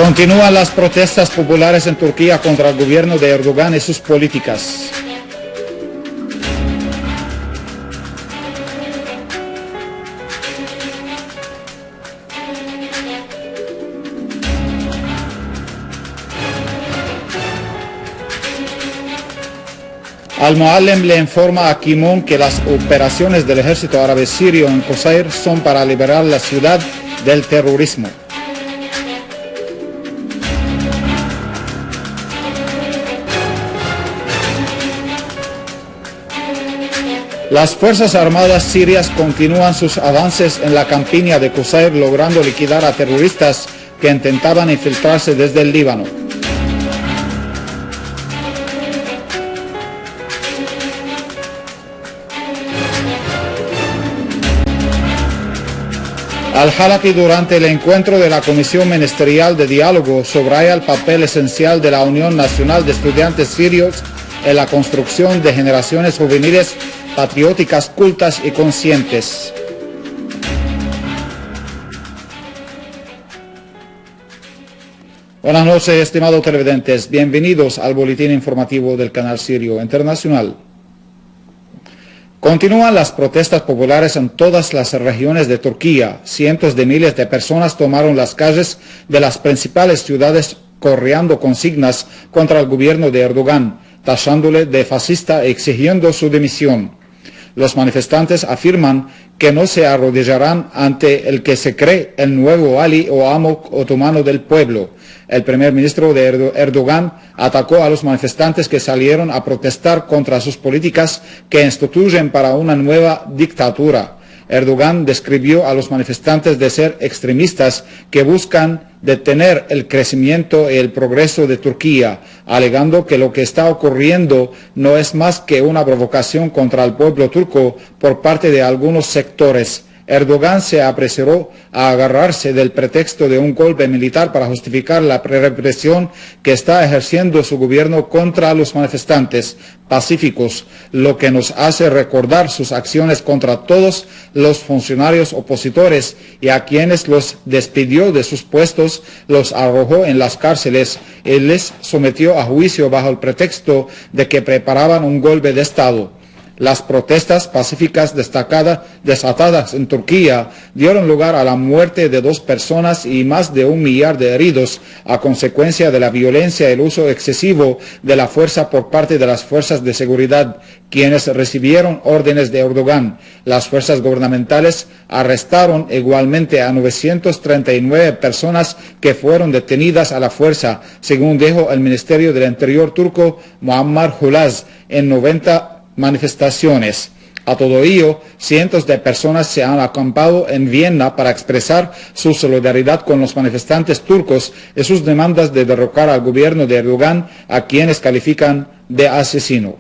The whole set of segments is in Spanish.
Continúan las protestas populares en Turquía contra el gobierno de Erdogan y sus políticas. Al-Muallem le informa a Kimon que las operaciones del ejército árabe sirio en Qusair son para liberar la ciudad del terrorismo. Las Fuerzas Armadas sirias continúan sus avances en la campiña de Qusair, logrando liquidar a terroristas que intentaban infiltrarse desde el Líbano. Al-Halaqi, durante el encuentro de la Comisión Ministerial de Diálogo, subraya el papel esencial de la Unión Nacional de Estudiantes Sirios en la construcción de generaciones juveniles patrióticas, cultas y conscientes. Buenas noches, estimados televidentes. Bienvenidos al boletín informativo del canal Sirio Internacional. Continúan las protestas populares en todas las regiones de Turquía. Cientos de miles de personas tomaron las calles de las principales ciudades coreando consignas contra el gobierno de Erdogan, tachándole de fascista e exigiendo su dimisión. Los manifestantes afirman que no se arrodillarán ante el que se cree el nuevo Ali o amo otomano del pueblo. El primer ministro de Erdogan atacó a los manifestantes que salieron a protestar contra sus políticas que instituyen para una nueva dictadura. Erdogan describió a los manifestantes de ser extremistas que buscan detener el crecimiento y el progreso de Turquía, alegando que lo que está ocurriendo no es más que una provocación contra el pueblo turco por parte de algunos sectores. Erdogan se apresuró a agarrarse del pretexto de un golpe militar para justificar la represión que está ejerciendo su gobierno contra los manifestantes pacíficos, lo que nos hace recordar sus acciones contra todos los funcionarios opositores y a quienes los despidió de sus puestos, los arrojó en las cárceles y les sometió a juicio bajo el pretexto de que preparaban un golpe de Estado. Las protestas pacíficas desatadas en Turquía dieron lugar a la muerte de 2 personas y más de 1 millar de heridos a consecuencia de la violencia y el uso excesivo de la fuerza por parte de las fuerzas de seguridad, quienes recibieron órdenes de Erdogan. Las fuerzas gubernamentales arrestaron igualmente a 939 personas que fueron detenidas a la fuerza, según dijo el Ministerio del Interior turco Muammar Hulaz, en 90 manifestaciones. A todo ello, cientos de personas se han acampado en Viena para expresar su solidaridad con los manifestantes turcos y sus demandas de derrocar al gobierno de Erdogan, a quienes califican de asesino.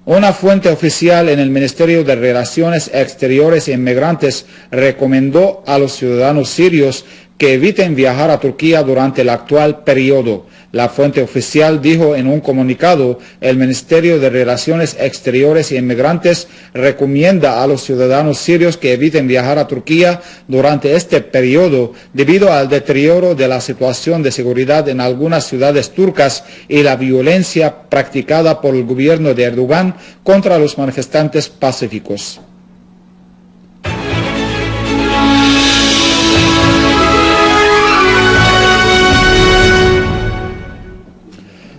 Una fuente oficial en el Ministerio de Relaciones Exteriores e Inmigrantes recomendó a los ciudadanos sirios que eviten viajar a Turquía durante el actual periodo. La fuente oficial dijo en un comunicado: el Ministerio de Relaciones Exteriores e Inmigrantes recomienda a los ciudadanos sirios que eviten viajar a Turquía durante este periodo debido al deterioro de la situación de seguridad en algunas ciudades turcas y la violencia practicada por el gobierno de Erdogan contra los manifestantes pacíficos.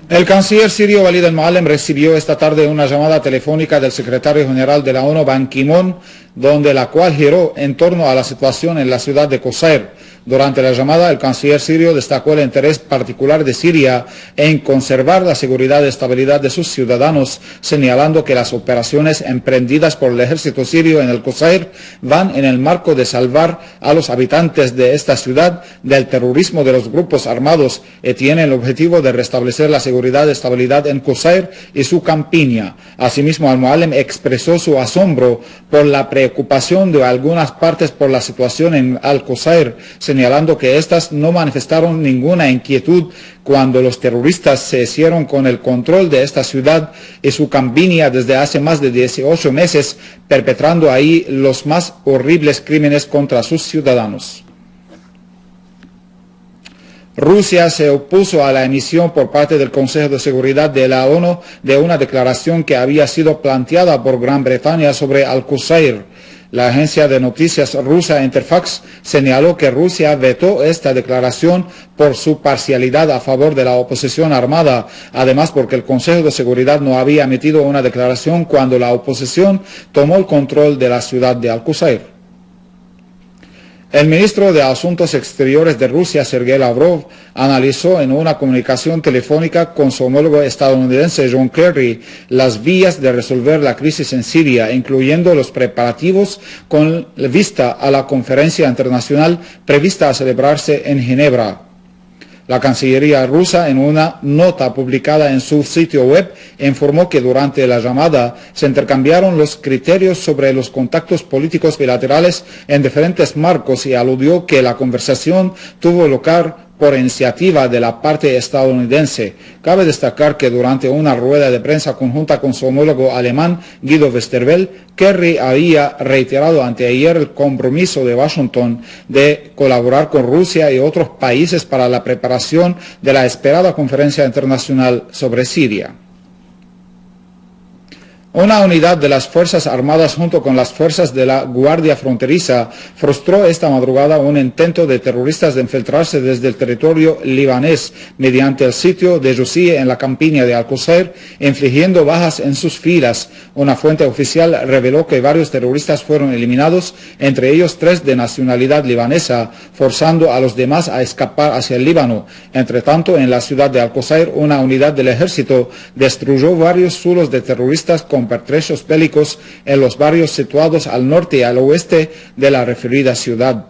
El canciller sirio Walid al-Muallem recibió esta tarde una llamada telefónica del secretario general de la ONU, Ban Ki-moon, donde la cual giró en torno a la situación en la ciudad de Qusair. Durante la llamada, el canciller sirio destacó el interés particular de Siria en conservar la seguridad y estabilidad de sus ciudadanos, señalando que las operaciones emprendidas por el ejército sirio en el Qusair van en el marco de salvar a los habitantes de esta ciudad del terrorismo de los grupos armados y tienen el objetivo de restablecer la seguridad y estabilidad en Qusair y su campiña. Asimismo, al-Muallem expresó su asombro por la preocupación de algunas partes por la situación en Al-Qusair, señalando que éstas no manifestaron ninguna inquietud cuando los terroristas se hicieron con el control de esta ciudad y su campiña desde hace más de 18 meses, perpetrando ahí los más horribles crímenes contra sus ciudadanos. Rusia se opuso a la emisión por parte del Consejo de Seguridad de la ONU de una declaración que había sido planteada por Gran Bretaña sobre Al-Qusayr. La agencia de noticias rusa Interfax señaló que Rusia vetó esta declaración por su parcialidad a favor de la oposición armada, además porque el Consejo de Seguridad no había emitido una declaración cuando la oposición tomó el control de la ciudad de Al-Qusayr. El ministro de Asuntos Exteriores de Rusia, Sergei Lavrov, analizó en una comunicación telefónica con su homólogo estadounidense John Kerry las vías de resolver la crisis en Siria, incluyendo los preparativos con vista a la conferencia internacional prevista a celebrarse en Ginebra. La Cancillería rusa, en una nota publicada en su sitio web, informó que durante la llamada se intercambiaron los criterios sobre los contactos políticos bilaterales en diferentes marcos y aludió que la conversación tuvo lugar por iniciativa de la parte estadounidense. Cabe destacar que durante una rueda de prensa conjunta con su homólogo alemán, Guido Westerwelle, Kerry había reiterado anteayer el compromiso de Washington de colaborar con Rusia y otros países para la preparación de la esperada conferencia internacional sobre Siria. Una unidad de las Fuerzas Armadas junto con las fuerzas de la Guardia Fronteriza frustró esta madrugada un intento de terroristas de infiltrarse desde el territorio libanés mediante el sitio de Yussi en la campiña de Al-Qusayr, infligiendo bajas en sus filas. Una fuente oficial reveló que varios terroristas fueron eliminados, entre ellos 3 de nacionalidad libanesa, forzando a los demás a escapar hacia el Líbano. Entre tanto, en la ciudad de Al-Qusayr, una unidad del ejército destruyó varios zulos de terroristas con pertrechos bélicos en los barrios situados al norte y al oeste de la referida ciudad.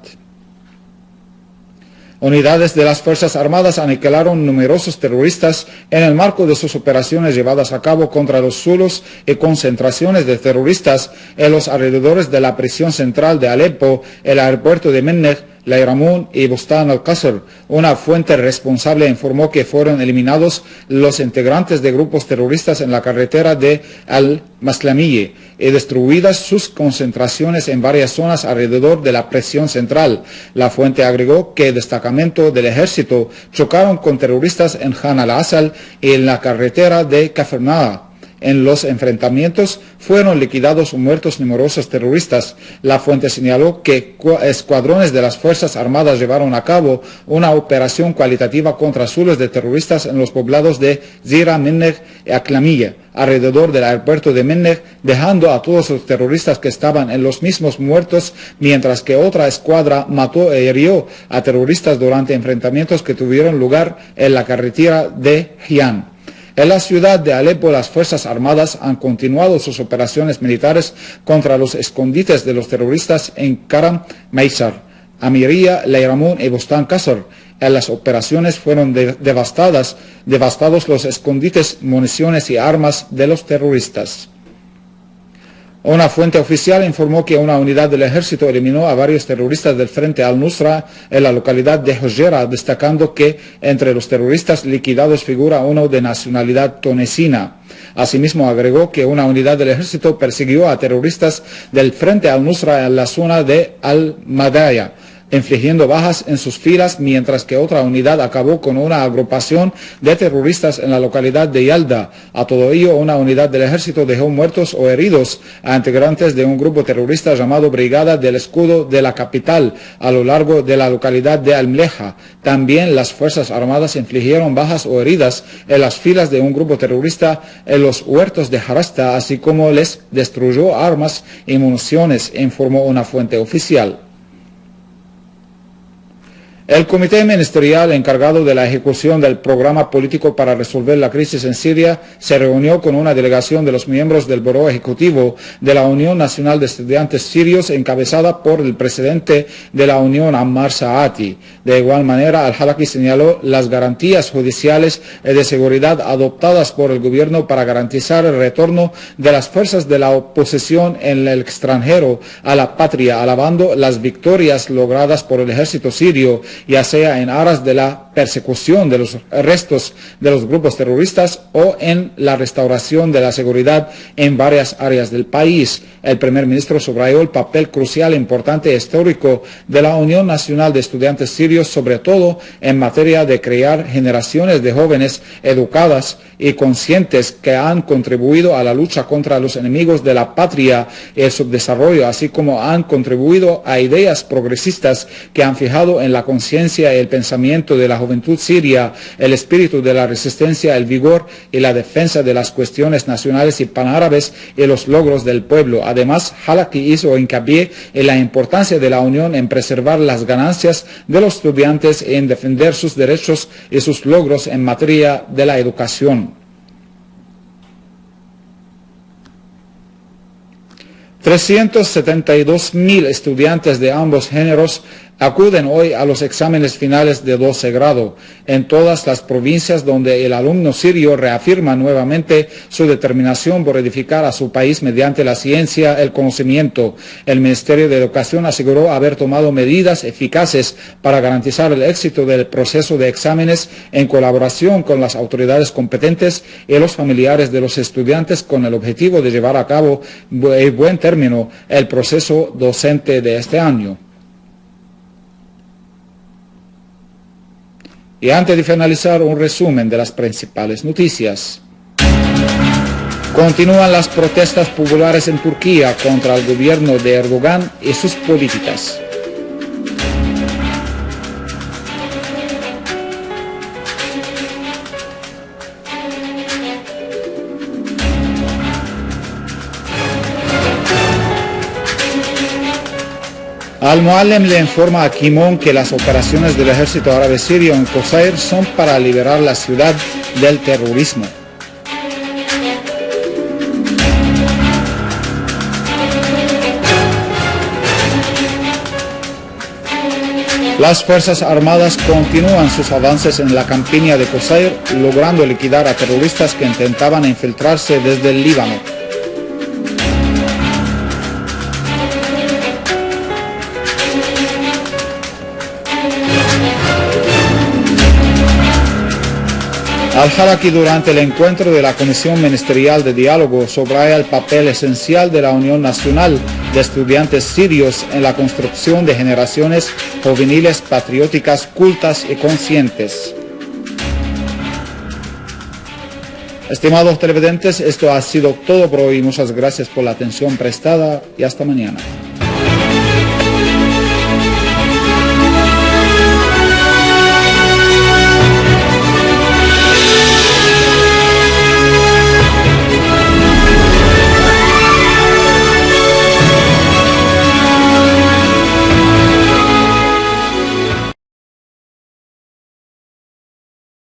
Unidades de las Fuerzas Armadas aniquilaron numerosos terroristas en el marco de sus operaciones llevadas a cabo contra los zulos y concentraciones de terroristas en los alrededores de la prisión central de Alepo, el aeropuerto de Mennej, Layramun y Bustan al-Qasr. Una fuente responsable informó que fueron eliminados los integrantes de grupos terroristas en la carretera de Al-Maslamiye y destruidas sus concentraciones en varias zonas alrededor de la prisión central. La fuente agregó que destacamentos del ejército chocaron con terroristas en Han al-Asal y en la carretera de Kafrnaa. En los enfrentamientos fueron liquidados o muertos numerosos terroristas. La fuente señaló que escuadrones de las Fuerzas Armadas llevaron a cabo una operación cualitativa contra zulos de terroristas en los poblados de Zira, Mennej y Aklamiyya, alrededor del aeropuerto de Mennej, dejando a todos los terroristas que estaban en los mismos muertos, mientras que otra escuadra mató e hirió a terroristas durante enfrentamientos que tuvieron lugar en la carretera de Hian. En la ciudad de Alepo, las Fuerzas Armadas han continuado sus operaciones militares contra los escondites de los terroristas en Karam Maysar, Amiria, Layramun y Bustan Qasr. En las operaciones fueron devastados los escondites, municiones y armas de los terroristas. Una fuente oficial informó que una unidad del ejército eliminó a varios terroristas del Frente al-Nusra en la localidad de Hojera, destacando que entre los terroristas liquidados figura uno de nacionalidad tunecina. Asimismo, agregó que una unidad del ejército persiguió a terroristas del Frente al-Nusra en la zona de Al-Madaya, infligiendo bajas en sus filas, mientras que otra unidad acabó con una agrupación de terroristas en la localidad de Yalda. A todo ello, una unidad del ejército dejó muertos o heridos a integrantes de un grupo terrorista llamado Brigada del Escudo de la capital, a lo largo de la localidad de Al-Mleja. También las Fuerzas Armadas infligieron bajas o heridas en las filas de un grupo terrorista en los huertos de Harasta, así como les destruyó armas y municiones, informó una fuente oficial. El Comité Ministerial encargado de la ejecución del programa político para resolver la crisis en Siria se reunió con una delegación de los miembros del Buró Ejecutivo de la Unión Nacional de Estudiantes Sirios, encabezada por el presidente de la Unión, Ammar Saati. De igual manera, al-Halaki señaló las garantías judiciales y de seguridad adoptadas por el gobierno para garantizar el retorno de las fuerzas de la oposición en el extranjero a la patria, alabando las victorias logradas por el ejército sirio, ya sea en aras de la persecución de los restos de los grupos terroristas o en la restauración de la seguridad en varias áreas del país. El primer ministro subrayó el papel crucial, importante e histórico de la Unión Nacional de Estudiantes Sirios, sobre todo en materia de crear generaciones de jóvenes educadas y conscientes que han contribuido a la lucha contra los enemigos de la patria y el subdesarrollo, así como han contribuido a ideas progresistas que han fijado en la conciencia y el pensamiento de la juventud siria el espíritu de la resistencia, el vigor y la defensa de las cuestiones nacionales y panárabes y los logros del pueblo. Además, Halaki hizo hincapié en la importancia de la Unión en preservar las ganancias de los estudiantes y en defender sus derechos y sus logros en materia de la educación. 372.000 estudiantes de ambos géneros acuden hoy a los exámenes finales de 12 grado en todas las provincias donde el alumno sirio reafirma nuevamente su determinación por edificar a su país mediante la ciencia, el conocimiento. El Ministerio de Educación aseguró haber tomado medidas eficaces para garantizar el éxito del proceso de exámenes en colaboración con las autoridades competentes y los familiares de los estudiantes con el objetivo de llevar a cabo en buen término el proceso docente de este año. Y antes de finalizar, un resumen de las principales noticias. Continúan las protestas populares en Turquía contra el gobierno de Erdogan y sus políticas. Al-Muallem le informa a Kimon que las operaciones del ejército árabe sirio en Qusair son para liberar la ciudad del terrorismo. Las Fuerzas Armadas continúan sus avances en la campiña de Qusair, logrando liquidar a terroristas que intentaban infiltrarse desde el Líbano. Al-Halaki, durante el encuentro de la Comisión Ministerial de Diálogo, subraya el papel esencial de la Unión Nacional de Estudiantes Sirios en la construcción de generaciones juveniles patrióticas, cultas y conscientes. Estimados televidentes, esto ha sido todo por hoy. Muchas gracias por la atención prestada y hasta mañana.